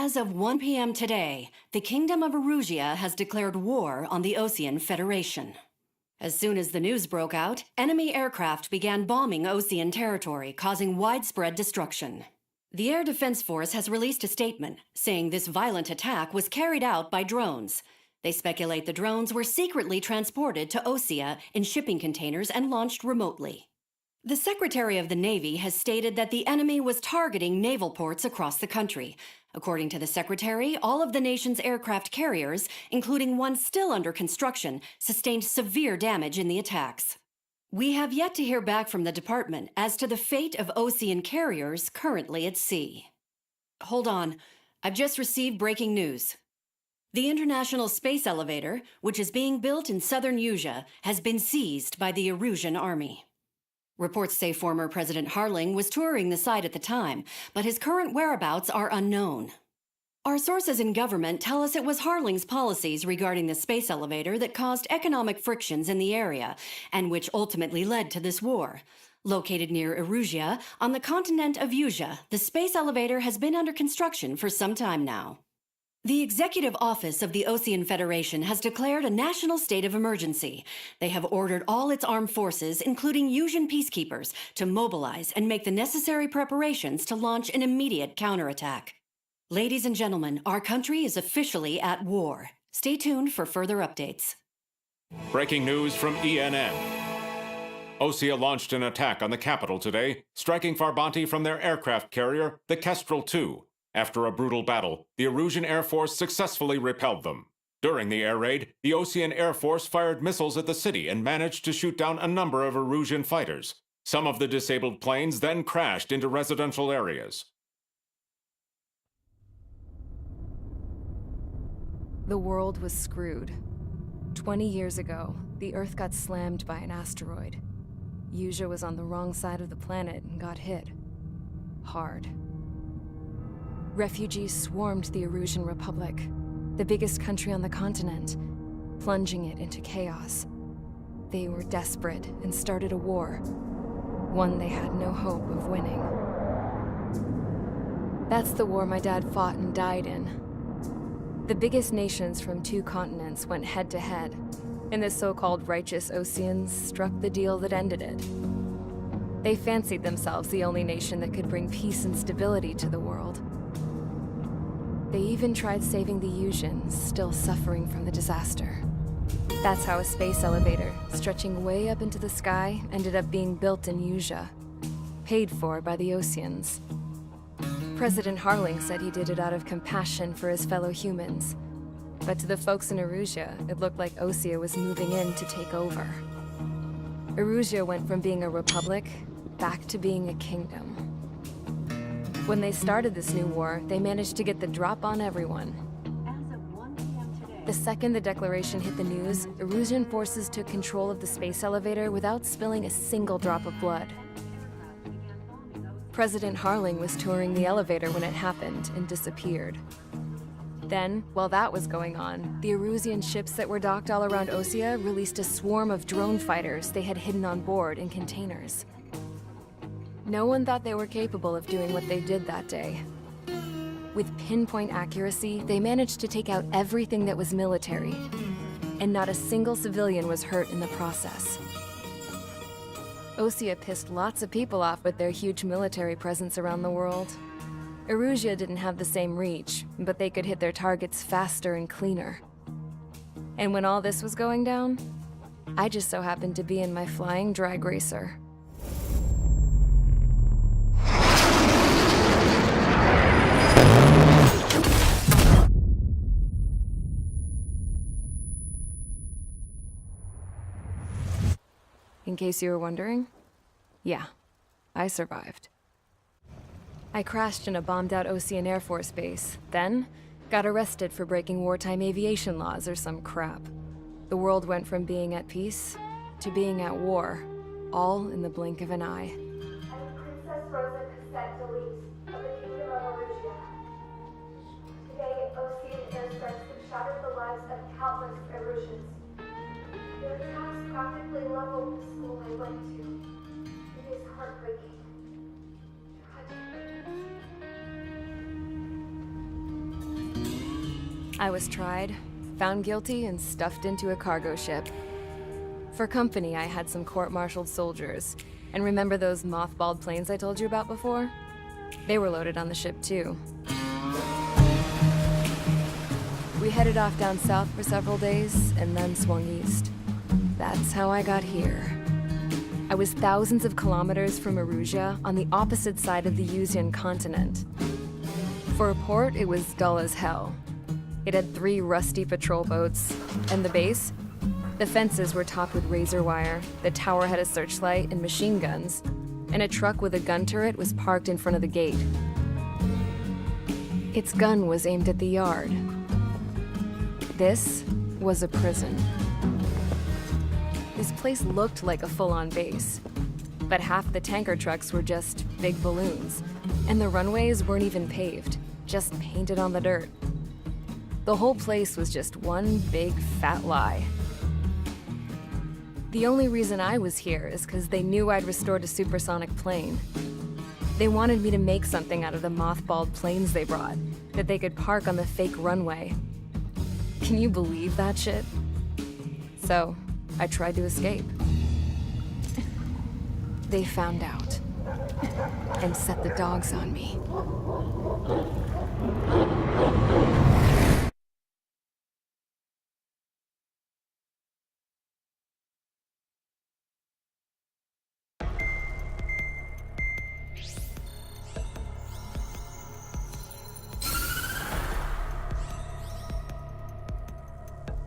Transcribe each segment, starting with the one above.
As of 1 p.m. today, the Kingdom of Erusia has declared war on the Osean Federation. As soon as the news broke out, enemy aircraft began bombing Osean territory, causing widespread destruction. The Air Defense Force has released a statement saying this violent attack was carried out by drones. They speculate the drones were secretly transported to Osea in shipping containers and launched remotely. The Secretary of the Navy has stated that the enemy was targeting naval ports across the country. According to the Secretary, all of the nation's aircraft carriers, including one still under construction, sustained severe damage in the attacks. We have yet to hear back from the department as to the fate of Osean carriers currently at sea. Hold on, I've just received breaking news. The International Space Elevator, which is being built in southern Erusia, has been seized by the Erusian army. Reports say former President Harling was touring the site at the time, but his current whereabouts are unknown. Our sources in government tell us it was Harling's policies regarding the space elevator that caused economic frictions in the area, and which ultimately led to this war. Located near Erusia, on the continent of Erusia, the space elevator has been under construction for some time now. The Executive Office of the Osean Federation has declared a national state of emergency. They have ordered all its armed forces, including Erusian peacekeepers, to mobilize and make the necessary preparations to launch an immediate counterattack. Ladies and gentlemen, our country is officially at war. Stay tuned for further updates. Breaking news from ENN. Osea launched an attack on the capital today, striking Farbanti from their aircraft carrier, the Kestrel II. After a brutal battle, the Erusian Air Force successfully repelled them. During the air raid, the Osean Air Force fired missiles at the city and managed to shoot down a number of Erusian fighters. Some of the disabled planes then crashed into residential areas. The world was screwed. 20 years ago, the Earth got slammed by an asteroid. Erusia was on the wrong side of the planet and got hit. Hard. Refugees swarmed the Erusian Republic, the biggest country on the continent, plunging it into chaos. They were desperate and started a war, one they had no hope of winning. That's the war my dad fought and died in. The biggest nations from 2 continents went head-to-head, and the so-called righteous Oseans struck the deal that ended it. They fancied themselves the only nation that could bring peace and stability to the world. They even tried saving the Erusians, still suffering from the disaster. That's how a space elevator, stretching way up into the sky, ended up being built in Erusia, paid for by the Oseans. President Harling said he did it out of compassion for his fellow humans. But to the folks in Erusia, it looked like Osea was moving in to take over. Erusia went from being a republic back to being a kingdom. When they started this new war, they managed to get the drop on everyone. As of 1 p.m. today, The second the declaration hit the news, Erusian forces took control of the space elevator without spilling a single drop of blood. President Harling was touring the elevator when it happened and disappeared. Then, while that was going on, the Erusian ships that were docked all around Osea released a swarm of drone fighters they had hidden on board in containers. No one thought they were capable of doing what they did that day. With pinpoint accuracy, they managed to take out everything that was military, and not a single civilian was hurt in the process. Osea pissed lots of people off with their huge military presence around the world. Erusia didn't have the same reach, but they could hit their targets faster and cleaner. And when all this was going down, I just so happened to be in my flying drag racer. In case you were wondering, yeah, I survived. I crashed in a bombed-out Osean Air Force base, then got arrested for breaking wartime aviation laws or some crap. The world went from being at peace to being at war, all in the blink of an eye. I am Princess Rosa Cassette Delete of the Kingdom of Erusia. Today, Osean airstrikes have shattered the lives of countless Erusians. Their attacks practically leveled the school I went to. It is heartbreaking. Tragic. I was tried, found guilty, and stuffed into a cargo ship. For company, I had some court-martialed soldiers. And remember those mothballed planes I told you about before? They were loaded on the ship too. We headed off down south for several days, and then swung east. That's how I got here. I was thousands of kilometers from Erusia, on the opposite side of the Yuzian continent. For a port, it was dull as hell. It had 3 rusty patrol boats, and the base? The fences were topped with razor wire, the tower had a searchlight and machine guns, and a truck with a gun turret was parked in front of the gate. Its gun was aimed at the yard. This was a prison. This place looked like a full-on base, but half the tanker trucks were just big balloons, and the runways weren't even paved, just painted on the dirt. The whole place was just one big fat lie. The only reason I was here is because they knew I'd restored a supersonic plane. They wanted me to make something out of the mothballed planes they brought, that they could park on the fake runway. Can you believe that shit? So, I tried to escape. They found out, and set the dogs on me.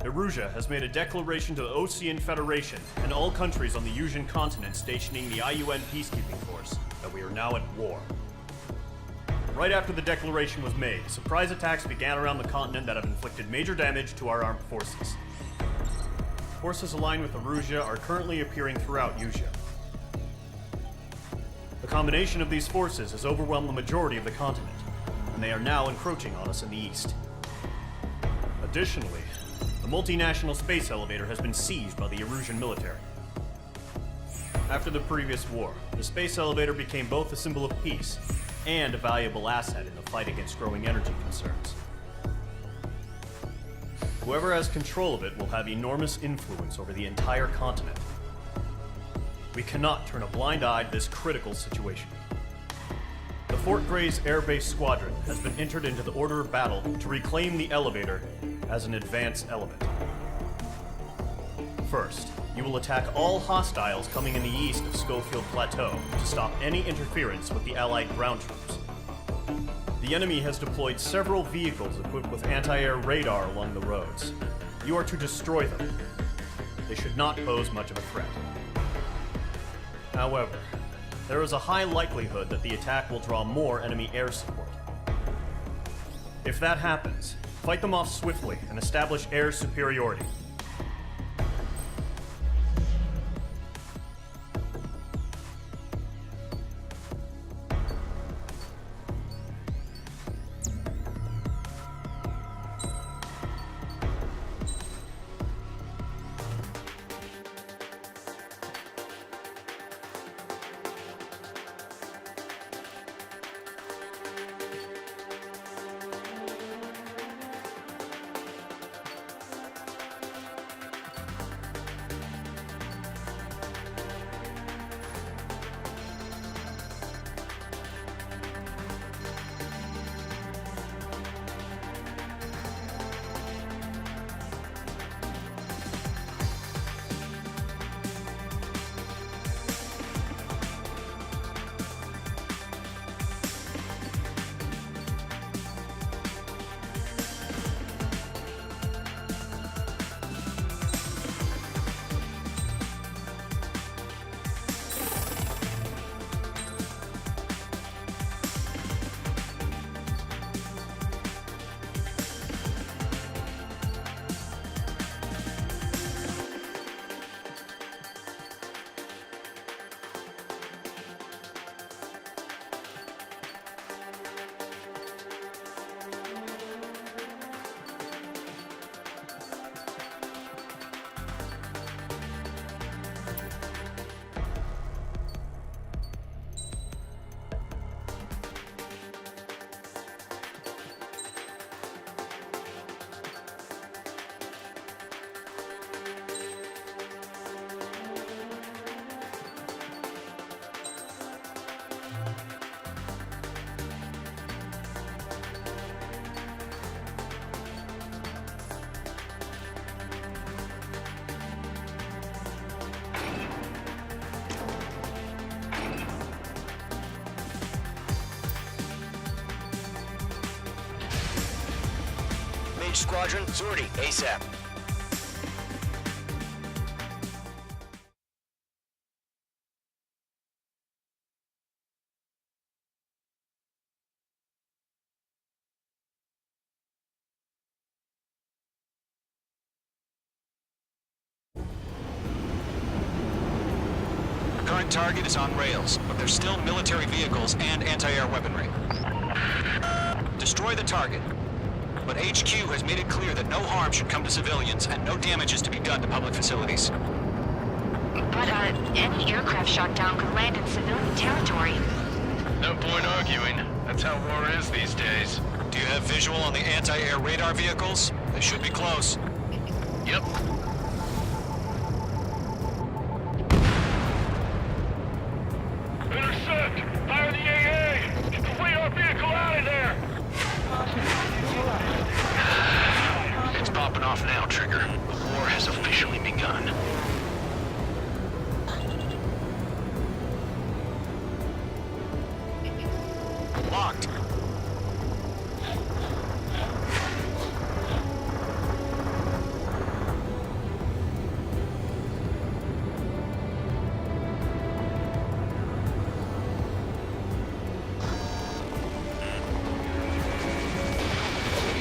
Erusia has made a declaration to the Ocean Federation and all countries on the Yuzian continent stationing the IUN peacekeeping force that we are now at war. Right after the declaration was made, surprise attacks began around the continent that have inflicted major damage to our armed forces. Forces aligned with Erusia are currently appearing throughout Yusia. The combination of these forces has overwhelmed the majority of the continent, and they are now encroaching on us in the east. Additionally, the multinational space elevator has been seized by the Erusian military. After the previous war, the space elevator became both a symbol of peace and a valuable asset in the fight against growing energy concerns. Whoever has control of it will have enormous influence over the entire continent. We cannot turn a blind eye to this critical situation. The Fort Gray's Air Base Squadron has been entered into the order of battle to reclaim the elevator as an advance element. First, you will attack all hostiles coming in the east of Schofield Plateau to stop any interference with the Allied ground troops. The enemy has deployed several vehicles equipped with anti-air radar along the roads. You are to destroy them. They should not pose much of a threat. However, there is a high likelihood that the attack will draw more enemy air support. If that happens, fight them off swiftly and establish air superiority. squadron, sortie, ASAP. Current target is on rails, but there's still military vehicles and anti-air weaponry. Destroy the target. But HQ has made it clear that no harm should come to civilians and no damage is to be done to public facilities. But, any aircraft shot down could land in civilian territory. No point arguing. That's how war is these days. Do you have visual on the anti-air radar vehicles? They should be close. Yep. Intercept! Fire the AA! Get the radar vehicle out of there! It's popping off now, Trigger. The war has officially begun. Locked.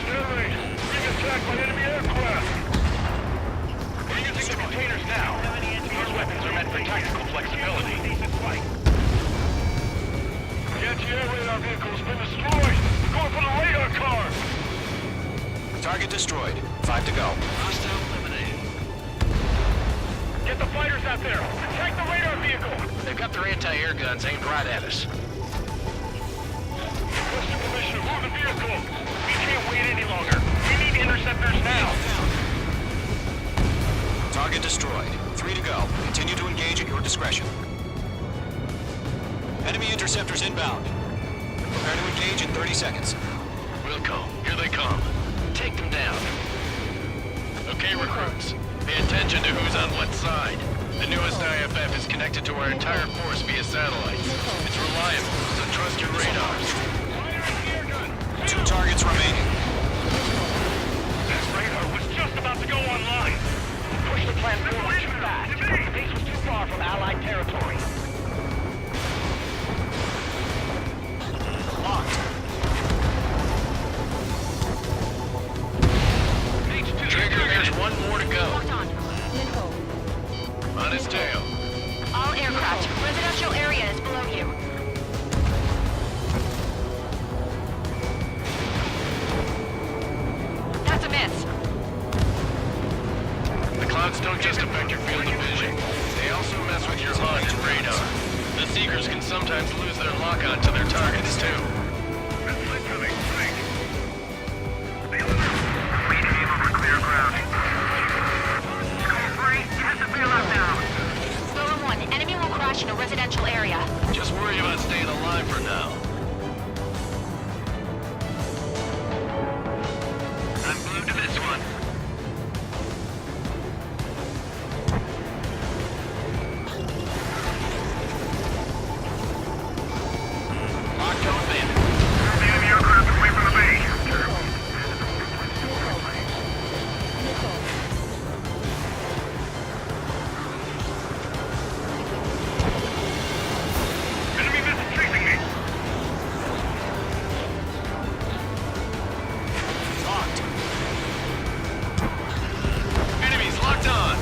Stanley, being attacked by enemy aircraft! We're using the containers now. These weapons are meant for tactical flexibility. The anti-air radar vehicle's been destroyed! We're going for the radar car! Target destroyed. 5 to go. Hostile eliminated. Get the fighters out there! Protect the radar vehicle! They've got their anti-air guns aimed right at us. Question, Commissioner, move the vehicle! We can't wait any longer. We need interceptors now! Target destroyed. 3 to go. Continue to engage at your discretion. Enemy interceptors inbound. Prepare to engage in 30 seconds. Wilco, here they come. Take them down. Okay, recruits. Pay attention to who's on what side. The newest IFF is connected to our entire force via satellite. It's reliable, so trust your radars. Fire at the air gun! 2 targets remaining. That radar was just about to go online! Push the plan forward too fast. The base was too far from Allied territory. Locked. Trigger, there's one more to go. Locked on. On his tail. All aircraft, residential area is below you. That's a miss. The clouds don't just affect your field of vision. They also mess with your HUD and radar. The Seekers can sometimes lose their lock-on to their targets, too. Solar 1, enemy will crash in a residential area. Just worry about staying alive for now. I'm glued to this one. Locked open. Enemy aircraft away from the base. Enemy missile chasing me! Locked. Enemies locked on.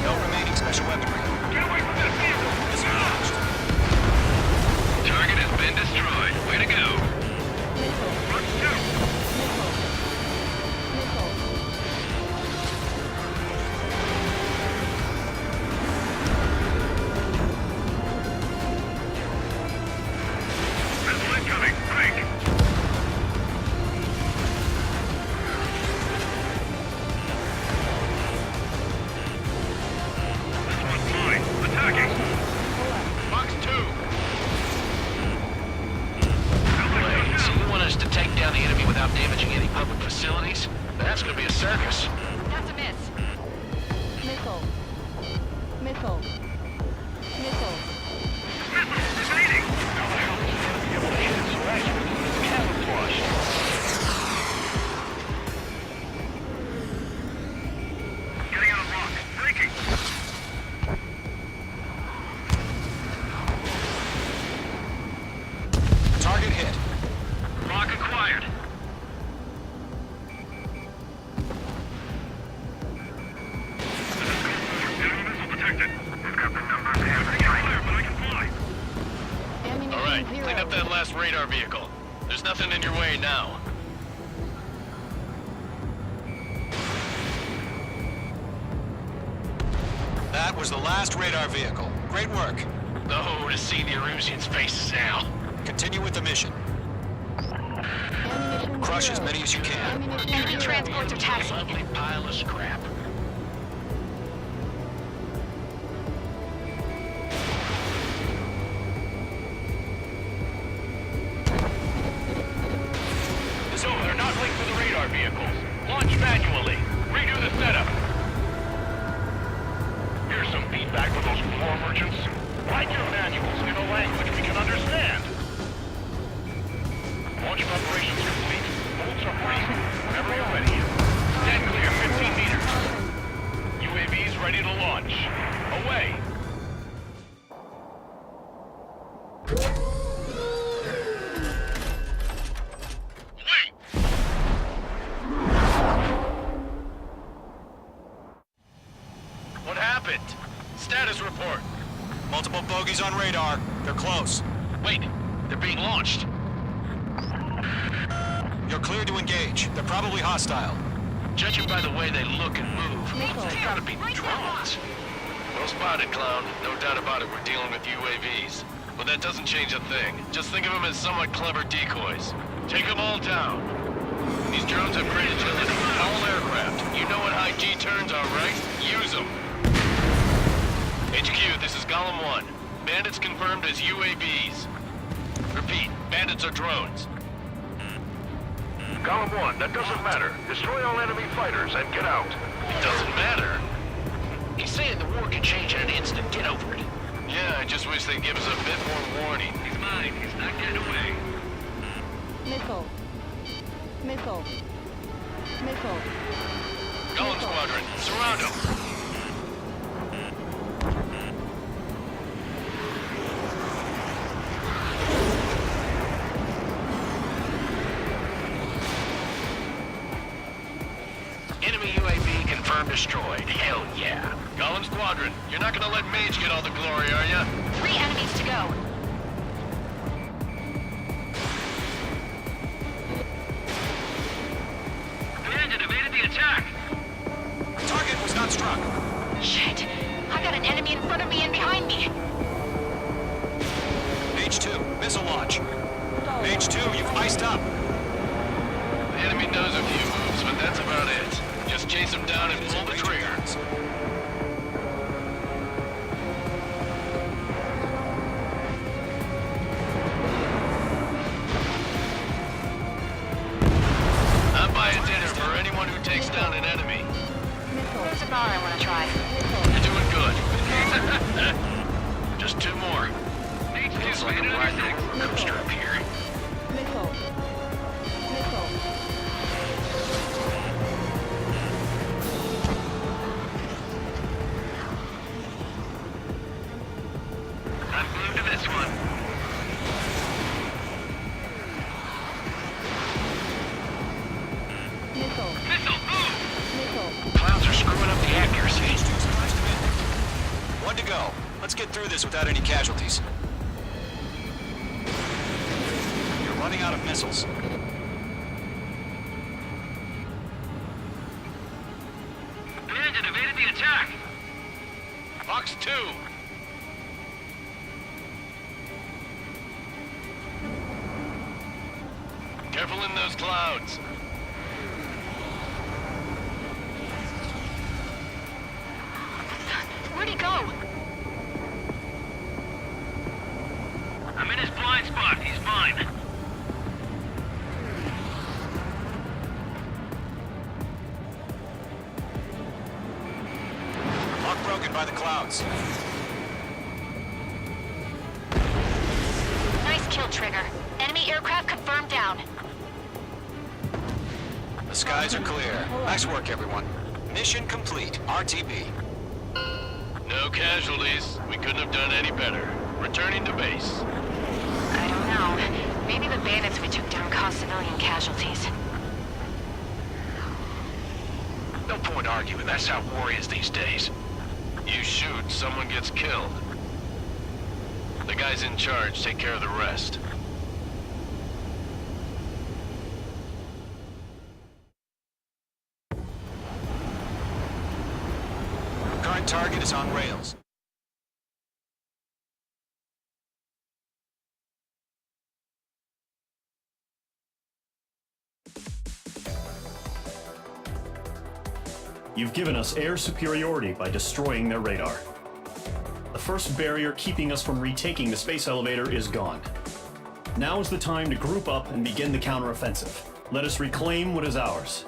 No remaining special weaponry. Get away from that vehicle! Dispatched. Target has been destroyed. Way to go. Run two! Missile incoming! Break! This one's detected. I've got the number of hands clear, but I can fly. Alright, clean up that last radar vehicle. There's nothing in your way now. That was the last radar vehicle. Great work. Oh, to see the Erusians' faces now. Continue with the mission. Crush as many as you can. Enemy transports are taxiing. Lovely pile of scrap. So, they're not linked to the radar vehicles. Launch manually. Redo the setup. Here's some feedback for those floor merchants. Write your manuals in a language we can understand. Launch preparations complete. Bolts are free. Whenever you're ready. Stand clear 15 meters. UAVs ready to launch. Away. Wait! What happened? Status report. Multiple bogies on radar. They're close. Wait, they're being launched. You're clear to engage. They're probably hostile. Judging by the way they look and move, they gotta be drones. Well spotted, clown. No doubt about it, we're dealing with UAVs. But that doesn't change a thing. Just think of them as somewhat clever decoys. Take them all down. These drones have great agility. All aircraft. You know what high G turns are, right? Use them. HQ, this is Golem 1. Bandits confirmed as UAVs. Repeat, bandits are drones. Column 1, that doesn't matter. Destroy all enemy fighters and get out. It doesn't matter. He's saying the war can change in an instant. Get over it. Yeah, I just wish they'd give us a bit more warning. He's mine. He's not getting away. Missile. Missile. Missile. Golem Squadron, surround them. Enemy UAV confirmed destroyed. Hell yeah. Golem Squadron, you're not gonna let Mage get all the glory, are ya? 3 enemies to go. Bandit evaded the attack. Target was not struck. Shit. I got an enemy in front of me and behind me. H2, missile launch. H2, you've iced up. The enemy knows a few moves, but that's about it. Just chase them down and pull the trigger. I'm buying dinner for anyone who takes down an enemy. There's a bar I want to try. You're doing good. Just 2 more. Feels like I'm riding a roller coaster up here. Missile. Missile. I'm glued to this one. Missile. Missile, move! Missile. Clouds are screwing up the accuracy. H2's crushed them in. 1 to go. Let's get through this without any casualties. You're running out of missiles. Bandit evaded the attack. Box 2. Careful in those clouds. Where'd he go? I'm in his blind spot. He's mine. Lock broken by the clouds. Nice kill, Trigger. Enemy aircraft confirmed down. The skies are clear. Nice work, everyone. Mission complete. RTB. No casualties. We couldn't have done any better. Returning to base. I don't know. Maybe the bandits we took down caused civilian casualties. No point arguing. That's how war is these days. You shoot, someone gets killed. The guys in charge take care of the rest. Current target is on rails. You've given us air superiority by destroying their radar. The first barrier keeping us from retaking the space elevator is gone. Now is the time to group up and begin the counteroffensive. Let us reclaim what is ours.